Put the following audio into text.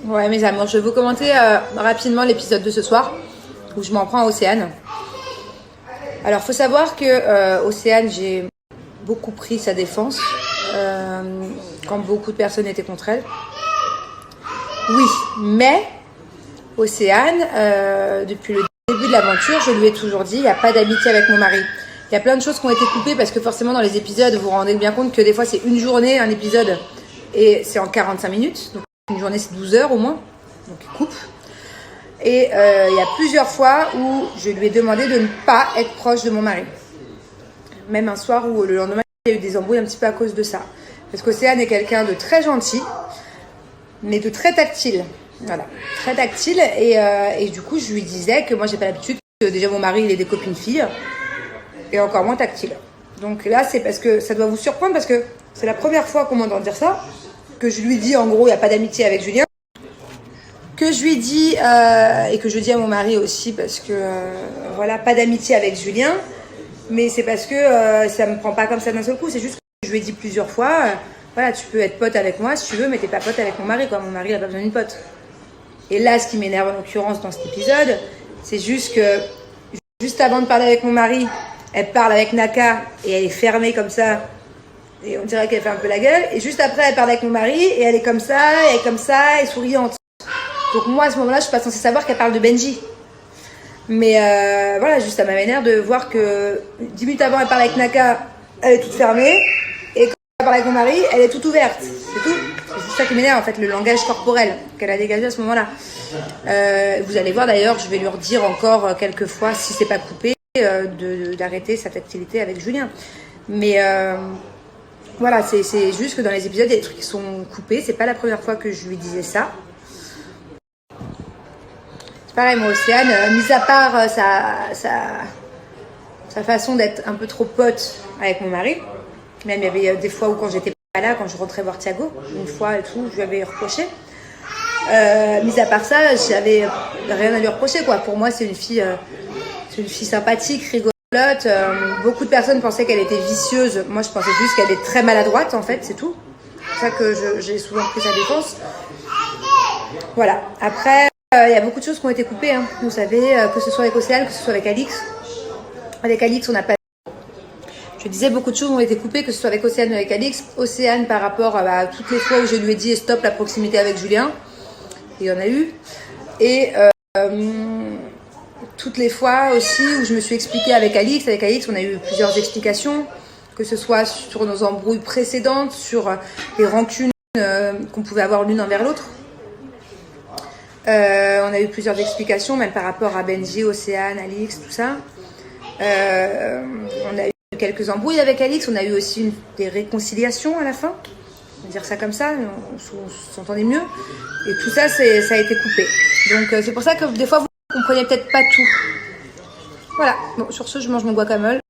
Ouais, mes amours, je vais vous commenter rapidement l'épisode de ce soir où je m'en prends à Océane. Alors, faut savoir que Océane, j'ai beaucoup pris sa défense quand beaucoup de personnes étaient contre elle. Oui, mais Océane, depuis le début de l'aventure, je lui ai toujours dit, il n'y a pas d'amitié avec mon mari. Il y a plein de choses qui ont été coupées parce que forcément dans les épisodes, vous vous rendez bien compte que des fois c'est une journée, un épisode, et c'est en 45 minutes. Donc une journée c'est 12 heures au moins, donc il coupe. Et il y a plusieurs fois où je lui ai demandé de ne pas être proche de mon mari. Même un soir où le lendemain il y a eu des embrouilles un petit peu à cause de ça. Parce qu'Océane est quelqu'un de très gentil, mais de très tactile. Voilà, très tactile. Et du coup je lui disais que moi j'ai pas l'habitude que déjà mon mari il ait des copines filles. Et encore moins tactile. Donc là, c'est parce que ça doit vous surprendre parce que c'est la première fois qu'on m'entend dire ça, que je lui dis en gros, il n'y a pas d'amitié avec Julien. Que je lui dis, et que je dis à mon mari aussi, parce que voilà, pas d'amitié avec Julien. Mais c'est parce que ça me prend pas comme ça d'un seul coup. C'est juste que je lui ai dit plusieurs fois, voilà, tu peux être pote avec moi si tu veux, mais t'es pas pote avec mon mari, quoi. Mon mari, il a pas besoin d'une pote. Et là, ce qui m'énerve en l'occurrence dans cet épisode, c'est juste que, juste avant de parler avec mon mari, elle parle avec Naka et elle est fermée comme ça. Et on dirait qu'elle fait un peu la gueule. Et juste après, elle parle avec mon mari et elle est comme ça, elle est comme ça, et souriante. Donc moi, à ce moment-là, je suis pas censée savoir qu'elle parle de Benji. Mais voilà, juste ça m'énerve de voir que 10 minutes avant, elle parle avec Naka, elle est toute fermée. Et quand elle parle avec mon mari, elle est toute ouverte. C'est tout. C'est juste ça qui m'énerve, en fait, le langage corporel qu'elle a dégagé à ce moment-là. Vous allez voir d'ailleurs, je vais lui redire encore quelques fois, si c'est pas coupé, d'arrêter sa tactilité avec Julien. Mais voilà, c'est juste que dans les épisodes, il y a des trucs qui sont coupés. C'est pas la première fois que je lui disais ça. C'est pareil, moi, Océane, mis à part sa façon d'être un peu trop pote avec mon mari, même il y avait des fois où quand j'étais pas là, quand je rentrais voir Thiago, une fois et tout, je lui avais reproché. Mis à part ça, j'avais rien à lui reprocher, quoi. Pour moi, c'est une fille sympathique, rigolote. Beaucoup de personnes pensaient qu'elle était vicieuse. Moi, je pensais juste qu'elle est très maladroite, en fait, c'est tout. C'est pour ça que j'ai souvent pris sa défense. Voilà. Après, il y a beaucoup de choses qui ont été coupées. Hein. Vous savez, que ce soit avec Océane, que ce soit avec Alix. Avec Alix, on n'a pas... Je disais, beaucoup de choses ont été coupées, que ce soit avec Océane ou avec Alix. Océane, par rapport à toutes les fois où je lui ai dit stop la proximité avec Julien. Il y en a eu. Et toutes les fois aussi où je me suis expliquée avec Alix. Avec Alix, on a eu plusieurs explications, que ce soit sur nos embrouilles précédentes, sur les rancunes qu'on pouvait avoir l'une envers l'autre. On a eu plusieurs explications, même par rapport à Benji, Océane, Alix, tout ça. On a eu quelques embrouilles avec Alix. On a eu aussi des réconciliations à la fin. On va dire ça comme ça, on s'entendait mieux. Et tout ça, ça a été coupé. Donc c'est pour ça que des fois, vous ne comprenez peut-être pas tout. Voilà. Bon, sur ce, je mange mon guacamole.